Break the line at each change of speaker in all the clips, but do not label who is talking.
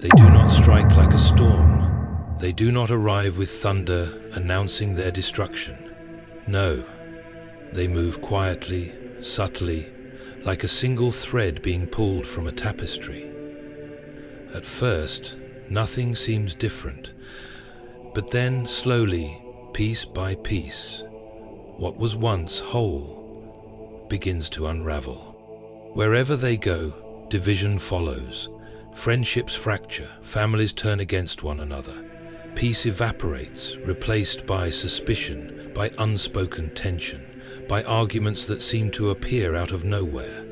They do not strike like a storm. They do not arrive with thunder announcing their destruction. No, they move quietly, subtly, like a single thread being pulled from a tapestry. At first, nothing seems different, but then slowly, piece by piece, what was once whole begins to unravel. Wherever they go, division follows. Friendships fracture, families turn against one another. Peace evaporates, replaced by suspicion, by unspoken tension, by arguments that seem to appear out of nowhere.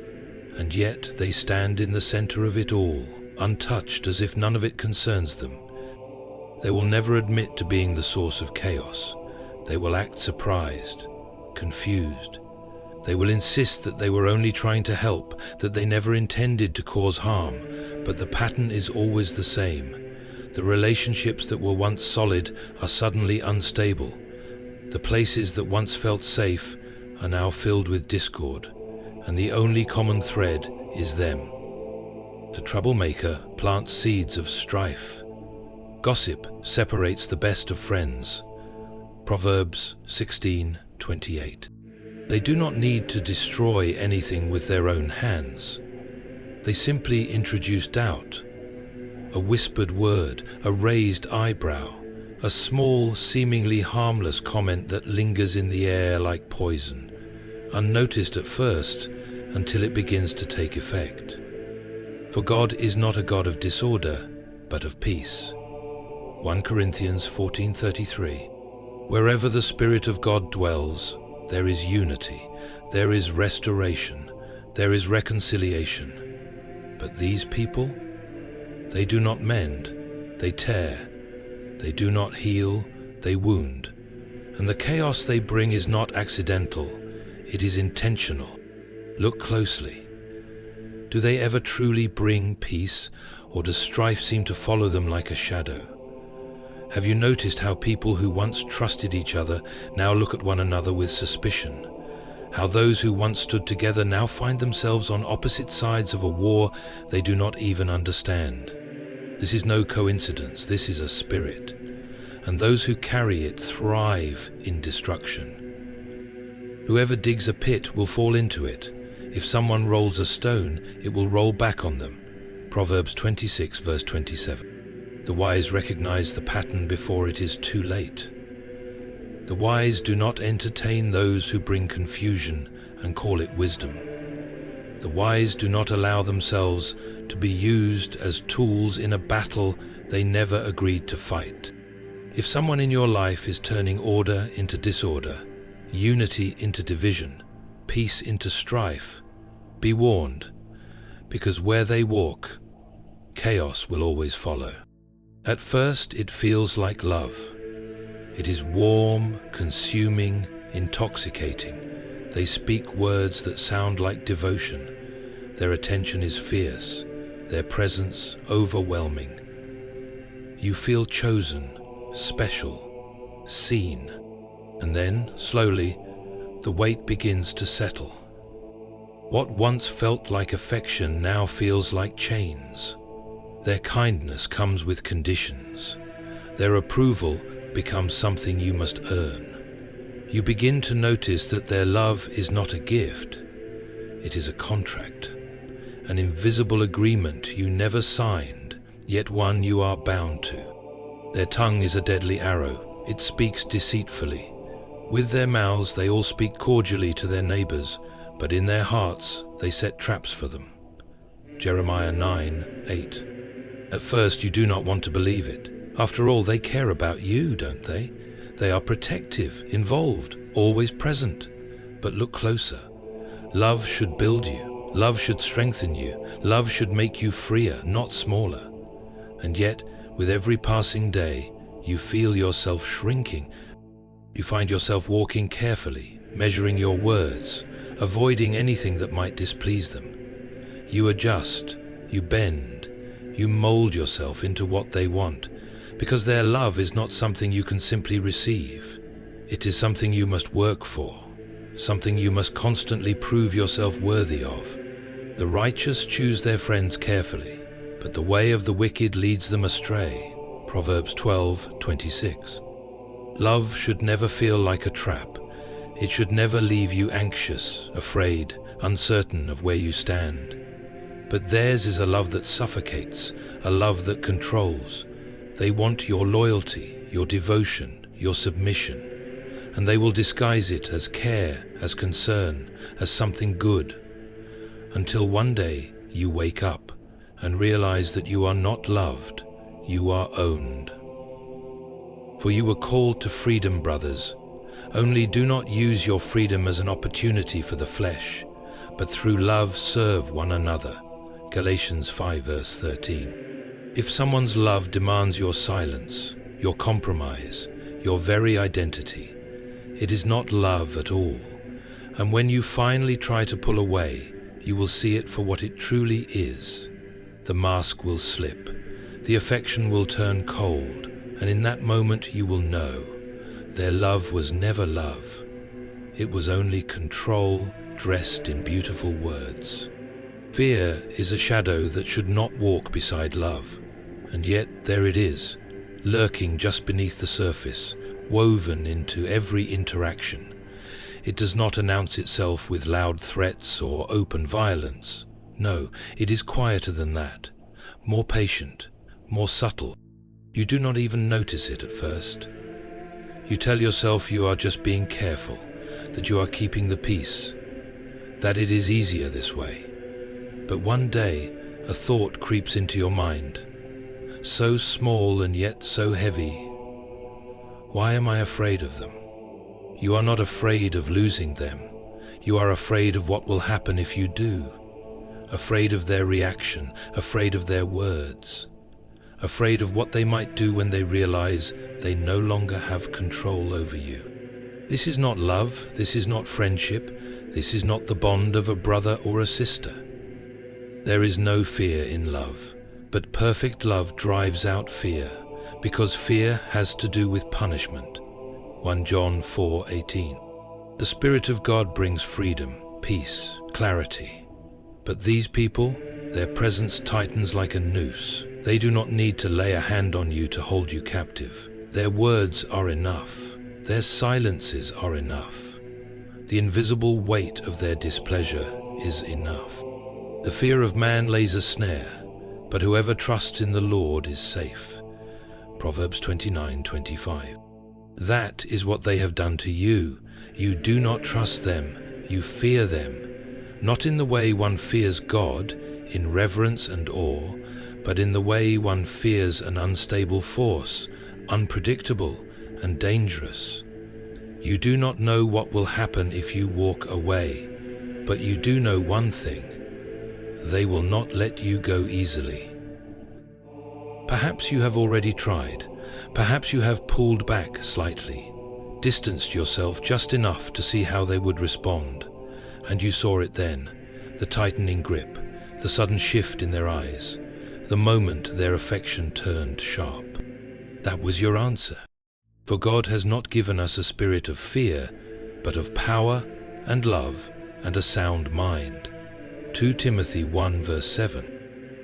And yet they stand in the center of it all, untouched, as if none of it concerns them. They will never admit to being the source of chaos. They will act surprised, confused. They will insist that they were only trying to help, that they never intended to cause harm, but the pattern is always the same. The relationships that were once solid are suddenly unstable. The places that once felt safe are now filled with discord, and the only common thread is them. The troublemaker plants seeds of strife. Gossip separates the best of friends. Proverbs 16:28. They do not need to destroy anything with their own hands. They simply introduce doubt. A whispered word, a raised eyebrow, a small, seemingly harmless comment that lingers in the air like poison, unnoticed at first until it begins to take effect. For God is not a God of disorder, but of peace. 1 Corinthians 14:33. Wherever the Spirit of God dwells, there is unity, there is restoration, there is reconciliation. But these people, they do not mend, they tear. They do not heal, they wound. And the chaos they bring is not accidental, it is intentional. Look closely. Do they ever truly bring peace, or does strife seem to follow them like a shadow? Have you noticed how people who once trusted each other now look at one another with suspicion? How those who once stood together now find themselves on opposite sides of a war they do not even understand? This is no coincidence, this is a spirit, and those who carry it thrive in destruction. Whoever digs a pit will fall into it. If someone rolls a stone, it will roll back on them. Proverbs 26 verse 27. The wise recognize the pattern before it is too late. The wise do not entertain those who bring confusion and call it wisdom. The wise do not allow themselves to be used as tools in a battle they never agreed to fight. If someone in your life is turning order into disorder, unity into division, peace into strife, be warned, because where they walk, chaos will always follow. At first, it feels like love. It is warm, consuming, intoxicating. They speak words that sound like devotion. Their attention is fierce, their presence overwhelming. You feel chosen, special, seen. And then, slowly, the weight begins to settle. What once felt like affection now feels like chains. Their kindness comes with conditions. Their approval becomes something you must earn. You begin to notice that their love is not a gift. It is a contract, an invisible agreement you never signed, yet one you are bound to. Their tongue is a deadly arrow. It speaks deceitfully. With their mouths they all speak cordially to their neighbors, but in their hearts they set traps for them. Jeremiah 9:8. At first you do not want to believe it. After all, they care about you, don't they? They are protective, involved, always present. But look closer. Love should build you. Love should strengthen you. Love should make you freer, not smaller. And yet, with every passing day, you feel yourself shrinking. You find yourself walking carefully, measuring your words, avoiding anything that might displease them. You adjust, you bend, you mold yourself into what they want, because their love is not something you can simply receive. It is something you must work for, something you must constantly prove yourself worthy of. The righteous choose their friends carefully, but but the way of the wicked leads them astray. Proverbs 12:26. Love should never feel like a trap. It should never leave you anxious, afraid, uncertain of where you stand. But theirs is a love that suffocates, a love that controls. They want your loyalty, your devotion, your submission, and they will disguise it as care, as concern, as something good, until one day you wake up and realize that you are not loved, you are owned. For you were called to freedom, brothers. Only do not use your freedom as an opportunity for the flesh, but through love serve one another. Galatians 5 verse 13. If someone's love demands your silence, your compromise, your very identity, it is not love at all. And when you finally try to pull away, you will see it for what it truly is. The mask will slip, the affection will turn cold, and in that moment you will know their love was never love. It was only control dressed in beautiful words. Fear is a shadow that should not walk beside love, and yet there it is, lurking just beneath the surface, woven into every interaction. It does not announce itself with loud threats or open violence. No, it is quieter than that, more patient, more subtle. You do not even notice it at first. You tell yourself you are just being careful, that you are keeping the peace, that it is easier this way. But one day, a thought creeps into your mind, so small and yet so heavy. Why am I afraid of them? You are not afraid of losing them. You are afraid of what will happen if you do. Afraid of their reaction, afraid of their words. Afraid of what they might do when they realize they no longer have control over you. This is not love, this is not friendship, this is not the bond of a brother or a sister. There is no fear in love, but perfect love drives out fear, because fear has to do with punishment. 1 John 4:18. The Spirit of God brings freedom, peace, clarity. But these people, their presence tightens like a noose. They do not need to lay a hand on you to hold you captive. Their words are enough. Their silences are enough. The invisible weight of their displeasure is enough. The fear of man lays a snare, but whoever trusts in the Lord is safe. Proverbs 29:25. That is what they have done to you. You do not trust them, you fear them. Not in the way one fears God, in reverence and awe, but in the way one fears an unstable force, unpredictable and dangerous. You do not know what will happen if you walk away, but you do know one thing: they will not let you go easily. Perhaps you have already tried. Perhaps you have pulled back slightly, distanced yourself just enough to see how they would respond, and you saw it then, the tightening grip, the sudden shift in their eyes, the moment their affection turned sharp. That was your answer. For God has not given us a spirit of fear, but of power and love and a sound mind. 2 Timothy 1 verse 7.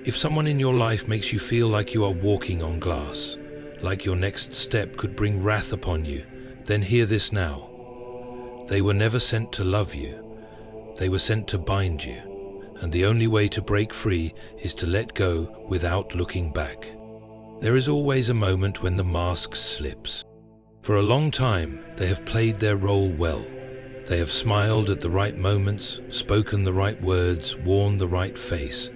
If someone in your life makes you feel like you are walking on glass, like your next step could bring wrath upon you, then hear this now. They were never sent to love you. They were sent to bind you, and the only way to break free is to let go without looking back. There is always a moment when the mask slips. For a long time, they have played their role well. They have smiled at the right moments, spoken the right words, worn the right face.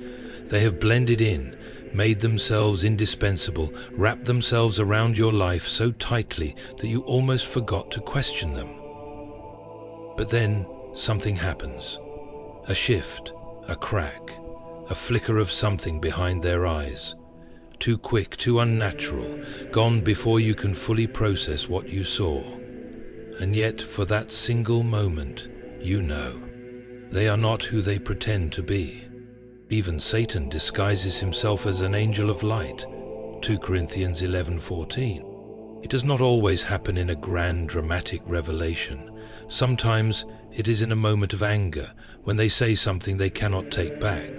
They have blended in, made themselves indispensable, wrapped themselves around your life so tightly that you almost forgot to question them. But then something happens. A shift, a crack, a flicker of something behind their eyes. Too quick, too unnatural, gone before you can fully process what you saw. And yet, for that single moment, you know. They are not who they pretend to be. Even Satan disguises himself as an angel of light. 2 Corinthians 11:14. It does not always happen in a grand, dramatic revelation. Sometimes it is in a moment of anger, when they say something they cannot take back.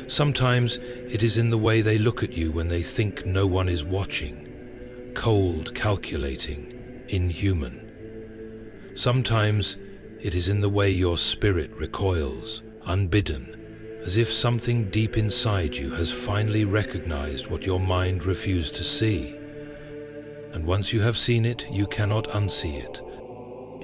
Sometimes it is in the way they look at you when they think no one is watching, cold, calculating, inhuman. Sometimes it is in the way your spirit recoils, unbidden, as if something deep inside you has finally recognized what your mind refused to see. And once you have seen it, you cannot unsee it.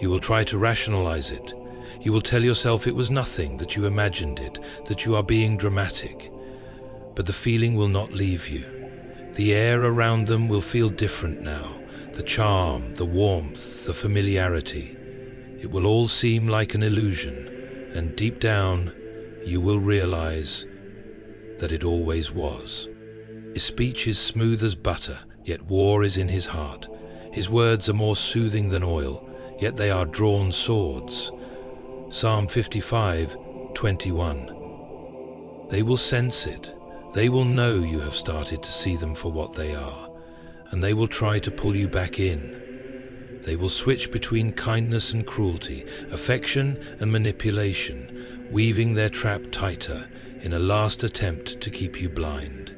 You will try to rationalize it. You will tell yourself it was nothing, that you imagined it, that you are being dramatic. But the feeling will not leave you. The air around them will feel different now. The charm, the warmth, the familiarity. It will all seem like an illusion, and deep down you will realize that it always was. His speech is smooth as butter, yet war is in his heart. His words are more soothing than oil, yet they are drawn swords. Psalm 55:21. They will sense it. They will know you have started to see them for what they are, and they will try to pull you back in. They will switch between kindness and cruelty, affection and manipulation, weaving their trap tighter in a last attempt to keep you blind.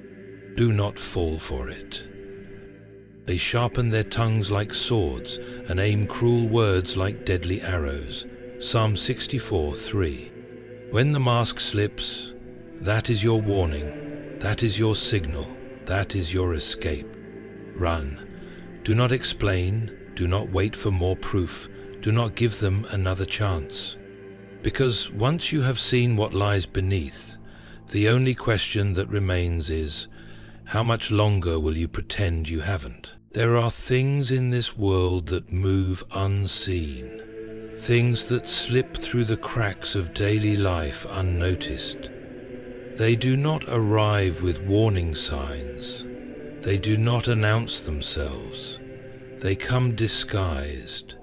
Do not fall for it. They sharpen their tongues like swords and aim cruel words like deadly arrows. Psalm 64:3. When the mask slips, that is your warning, that is your signal, that is your escape. Run. Do not explain, do not wait for more proof, do not give them another chance. Because once you have seen what lies beneath, the only question that remains is, how much longer will you pretend you haven't? There are things in this world that move unseen, things that slip through the cracks of daily life unnoticed. They do not arrive with warning signs. They do not announce themselves. They come disguised,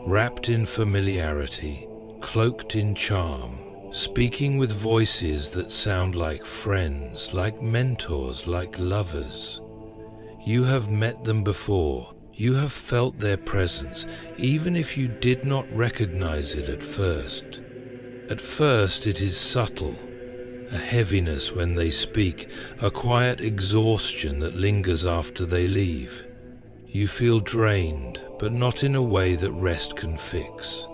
wrapped in familiarity, cloaked in charm, speaking with voices that sound like friends, like mentors, like lovers. You have met them before. You have felt their presence, even if you did not recognize it at first. At first it is subtle, a heaviness when they speak, a quiet exhaustion that lingers after they leave. You feel drained, but not in a way that rest can fix.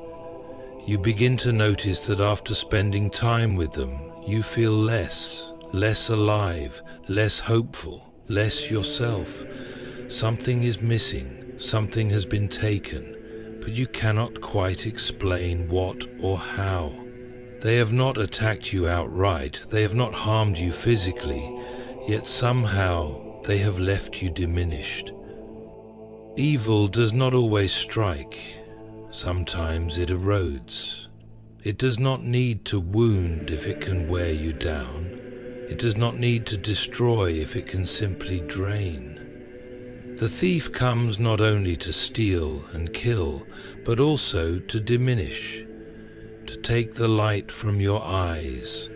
You begin to notice that after spending time with them, you feel less alive, less hopeful, less yourself. Something is missing, something has been taken, but you cannot quite explain what or how. They have not attacked you outright, they have not harmed you physically, yet somehow they have left you diminished. Evil does not always strike. Sometimes it erodes. It does not need to wound if it can wear you down. It does not need to destroy if it can simply drain. The thief comes not only to steal and kill, but also to diminish, to take the light from your eyes,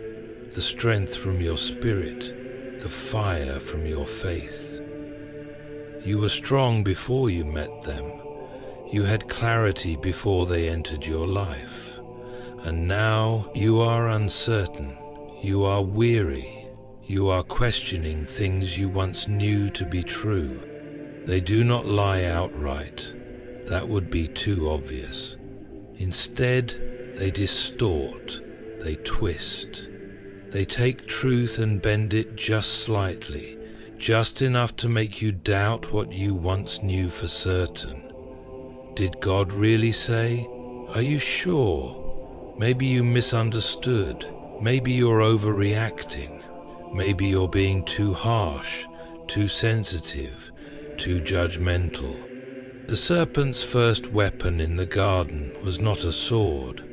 the strength from your spirit, the fire from your faith. You were strong before you met them. You had clarity before they entered your life. And now you are uncertain. You are weary. You are questioning things you once knew to be true. They do not lie outright. That would be too obvious. Instead, they distort. They twist. They take truth and bend it just slightly, just enough to make you doubt what you once knew for certain. Did God really say? Are you sure? Maybe you misunderstood. Maybe you're overreacting. Maybe you're being too harsh, too sensitive, too judgmental. The serpent's first weapon in the garden was not a sword.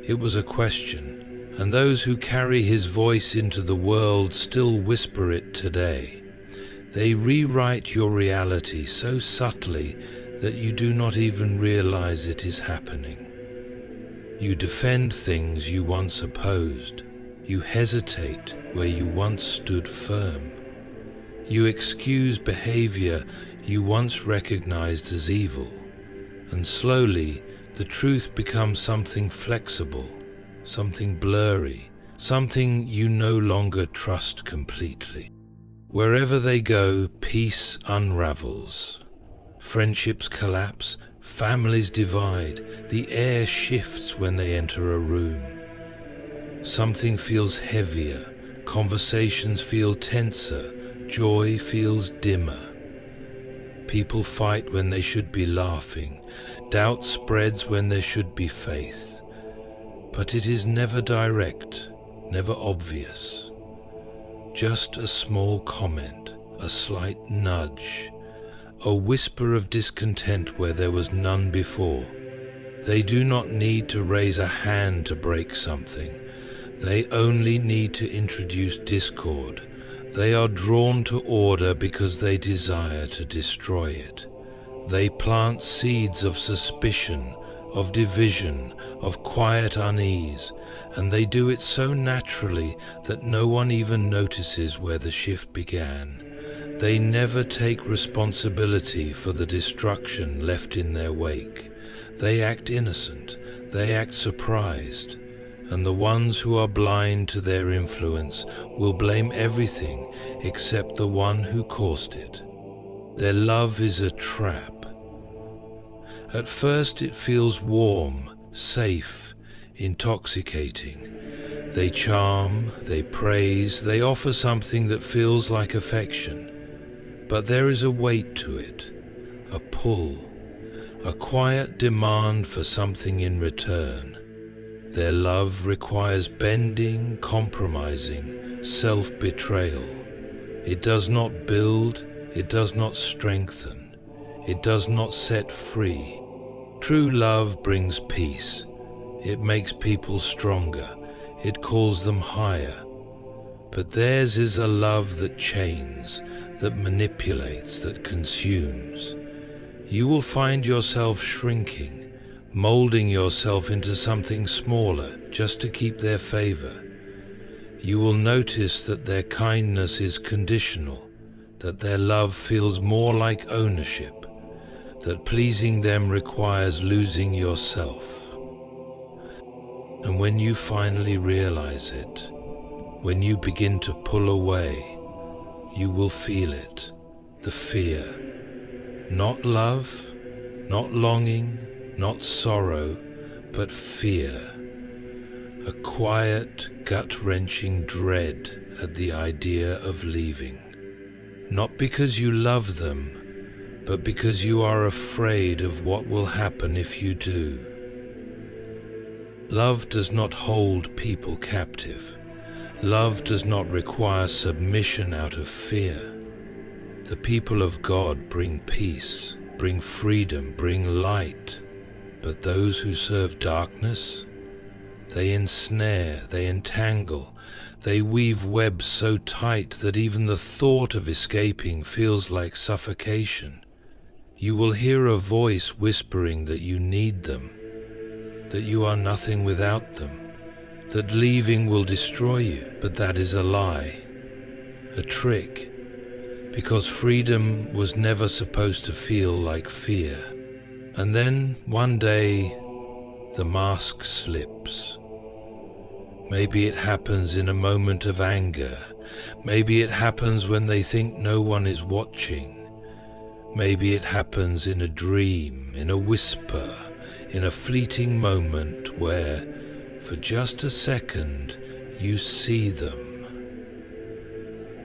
It was a question, and those who carry his voice into the world still whisper it today. They rewrite your reality so subtly that you do not even realize it is happening. You defend things you once opposed. You hesitate where you once stood firm. You excuse behavior you once recognized as evil. And slowly, the truth becomes something flexible, something blurry, something you no longer trust completely. Wherever they go, peace unravels. Friendships collapse, families divide, the air shifts when they enter a room. Something feels heavier, conversations feel tenser, joy feels dimmer. People fight when they should be laughing, doubt spreads when there should be faith. But it is never direct, never obvious. Just a small comment, a slight nudge, a whisper of discontent where there was none before. They do not need to raise a hand to break something. They only need to introduce discord. They are drawn to order because they desire to destroy it. They plant seeds of suspicion, of division, of quiet unease, and they do it so naturally that no one even notices where the shift began. They never take responsibility for the destruction left in their wake. They act innocent, they act surprised, and the ones who are blind to their influence will blame everything except the one who caused it. Their love is a trap. At first it feels warm, safe, intoxicating. They charm, they praise, they offer something that feels like affection. But there is a weight to it, a pull, a quiet demand for something in return. Their love requires bending, compromising, self-betrayal. It does not build, it does not strengthen, it does not set free. True love brings peace. It makes people stronger. It calls them higher. But theirs is a love that chains, that manipulates, that consumes. You will find yourself shrinking, molding yourself into something smaller just to keep their favor. You will notice that their kindness is conditional, that their love feels more like ownership, that pleasing them requires losing yourself. And when you finally realize it, when you begin to pull away, you will feel it, the fear. Not love, not longing, not sorrow, but fear. A quiet, gut-wrenching dread at the idea of leaving. Not because you love them, but because you are afraid of what will happen if you do. Love does not hold people captive. Love does not require submission out of fear. The people of God bring peace, bring freedom, bring light. But those who serve darkness, they ensnare, they entangle, they weave webs so tight that even the thought of escaping feels like suffocation. You will hear a voice whispering that you need them, that you are nothing without them, that leaving will destroy you, but that is a lie, a trick, because freedom was never supposed to feel like fear. And then, one day, the mask slips. Maybe it happens in a moment of anger. Maybe it happens when they think no one is watching. Maybe it happens in a dream, in a whisper, in a fleeting moment where, for just a second, you see them.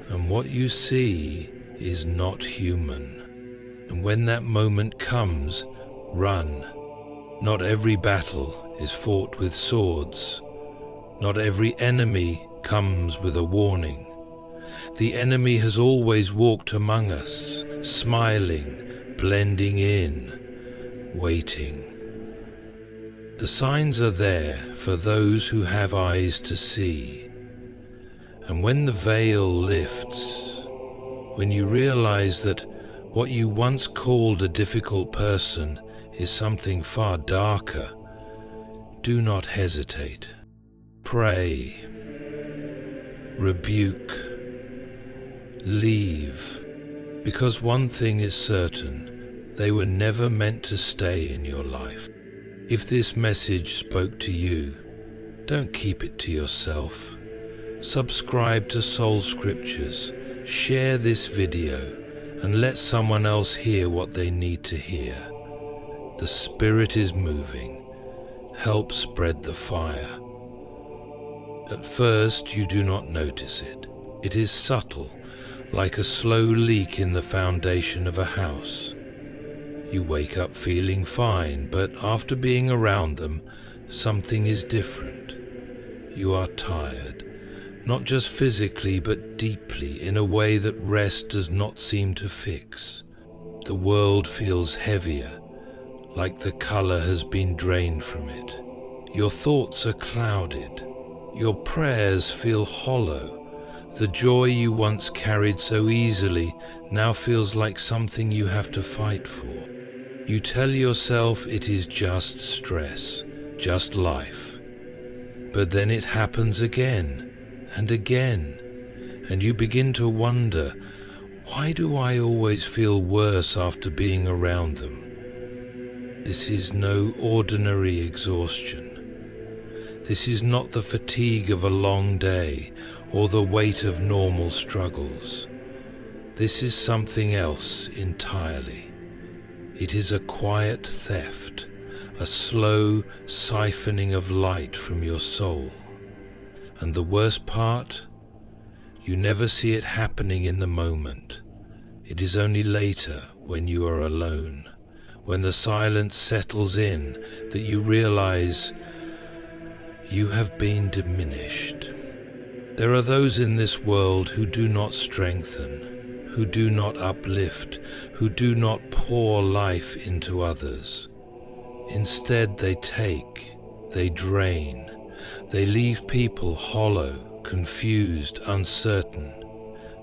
And what you see is not human. And when that moment comes, run. Not every battle is fought with swords. Not every enemy comes with a warning. The enemy has always walked among us, smiling, blending in, waiting. The signs are there for those who have eyes to see. And when the veil lifts, when you realize that what you once called a difficult person is something far darker, do not hesitate. Pray, rebuke, leave, because one thing is certain, they were never meant to stay in your life. If this message spoke to you, don't keep it to yourself. Subscribe to Soul Scriptures, share this video, and let someone else hear what they need to hear. The Spirit is moving. Help spread the fire. At first you do not notice it. It is subtle, like a slow leak in the foundation of a house. You wake up feeling fine, but after being around them, something is different. You are tired, not just physically but deeply, in a way that rest does not seem to fix. The world feels heavier, like the color has been drained from it. Your thoughts are clouded. Your prayers feel hollow. The joy you once carried so easily now feels like something you have to fight for. You tell yourself it is just stress, just life. But then it happens again and again, and you begin to wonder, why do I always feel worse after being around them? This is no ordinary exhaustion. This is not the fatigue of a long day or the weight of normal struggles. This is something else entirely. It is a quiet theft, a slow siphoning of light from your soul. And the worst part, you never see it happening in the moment. It is only later, when you are alone, when the silence settles in, that you realize you have been diminished. There are those in this world who do not strengthen, who do not uplift, who do not pour life into others. Instead, they take, they drain, they leave people hollow, confused, uncertain.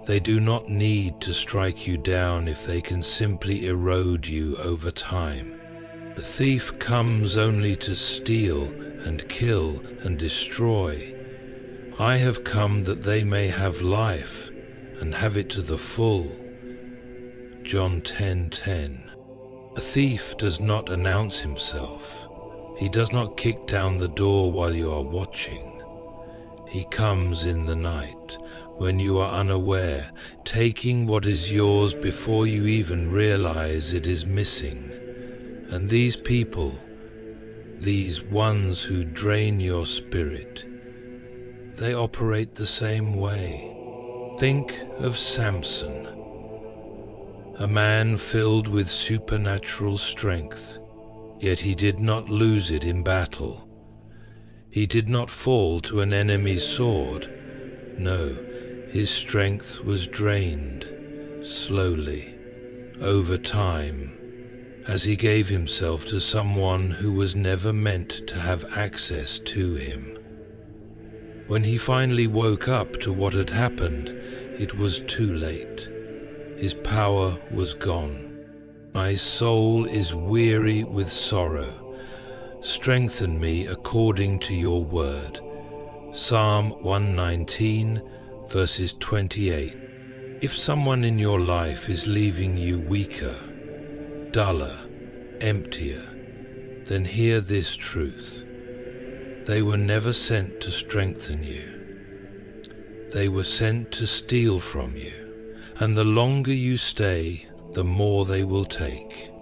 They do not need to strike you down if they can simply erode you over time. The thief comes only to steal and kill and destroy. I have come that they may have life and have it to the full. John 10:10. A thief does not announce himself. He does not kick down the door while you are watching. He comes in the night, when you are unaware, taking what is yours before you even realize it is missing. And these people, these ones who drain your spirit, they operate the same way. Think of Samson, a man filled with supernatural strength, yet he did not lose it in battle. He did not fall to an enemy's sword. No, his strength was drained, slowly, over time, as he gave himself to someone who was never meant to have access to him. When he finally woke up to what had happened, it was too late. His power was gone. My soul is weary with sorrow. Strengthen me according to your word. Psalm 119, verses 28. If someone in your life is leaving you weaker, duller, emptier, then hear this truth. They were never sent to strengthen you. They were sent to steal from you, and the longer you stay, the more they will take.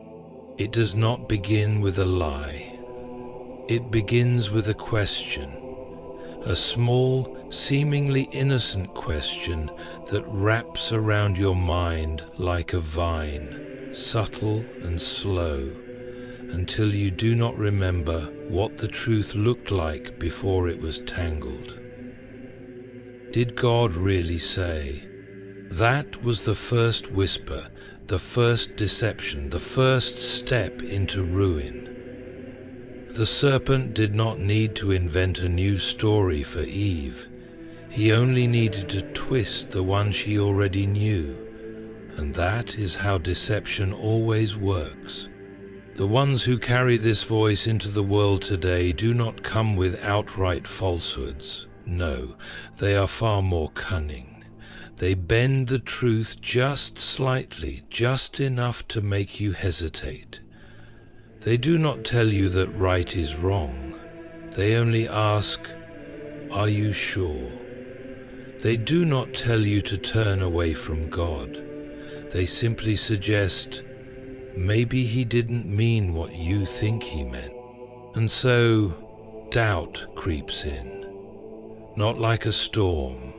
It does not begin with a lie. It begins with a question, a small, seemingly innocent question that wraps around your mind like a vine, subtle and slow, until you do not remember what the truth looked like before it was tangled. Did God really say? That was the first whisper, the first deception, the first step into ruin. The serpent did not need to invent a new story for Eve. He only needed to twist the one she already knew, and that is how deception always works. The ones who carry this voice into the world today do not come with outright falsehoods. No, they are far more cunning. They bend the truth just slightly, just enough to make you hesitate. They do not tell you that right is wrong. They only ask, are you sure? They do not tell you to turn away from God. They simply suggest, maybe he didn't mean what you think he meant. And so, doubt creeps in, not like a storm,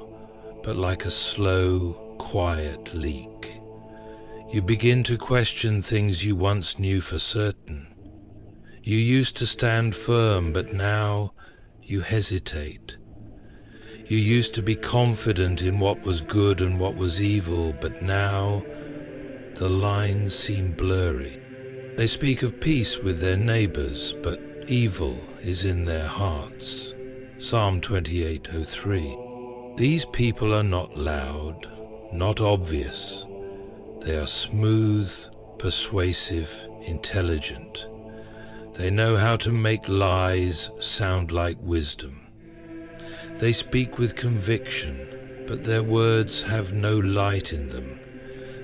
but like a slow, quiet leak. You begin to question things you once knew for certain. You used to stand firm, but now you hesitate. You used to be confident in what was good and what was evil, but now the lines seem blurry. They speak of peace with their neighbors, but evil is in their hearts. Psalm 28:03. These people are not loud, not obvious. They are smooth, persuasive, intelligent. They know how to make lies sound like wisdom. They speak with conviction, but their words have no light in them.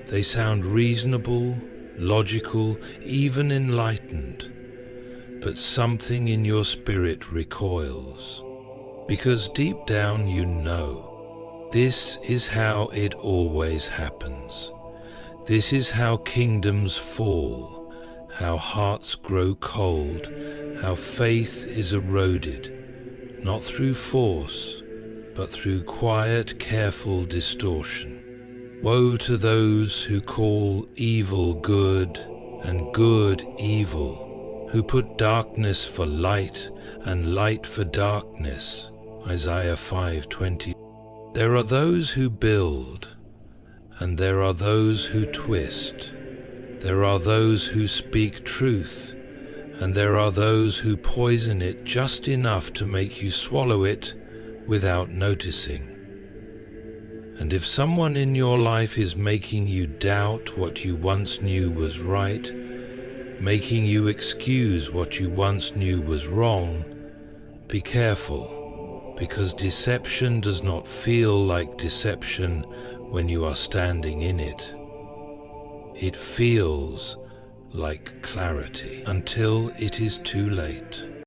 They sound reasonable, logical, even enlightened, but something in your spirit recoils. Because deep down you know, this is how it always happens. This is how kingdoms fall, how hearts grow cold, how faith is eroded, not through force, but through quiet, careful distortion. Woe to those who call evil good and good evil, who put darkness for light and light for darkness. Isaiah 5:20. There are those who build, and there are those who twist. There are those who speak truth, and there are those who poison it just enough to make you swallow it without noticing. And if someone in your life is making you doubt what you once knew was right, making you excuse what you once knew was wrong, be careful, because deception does not feel like deception when you are standing in it. It feels like clarity until it is too late.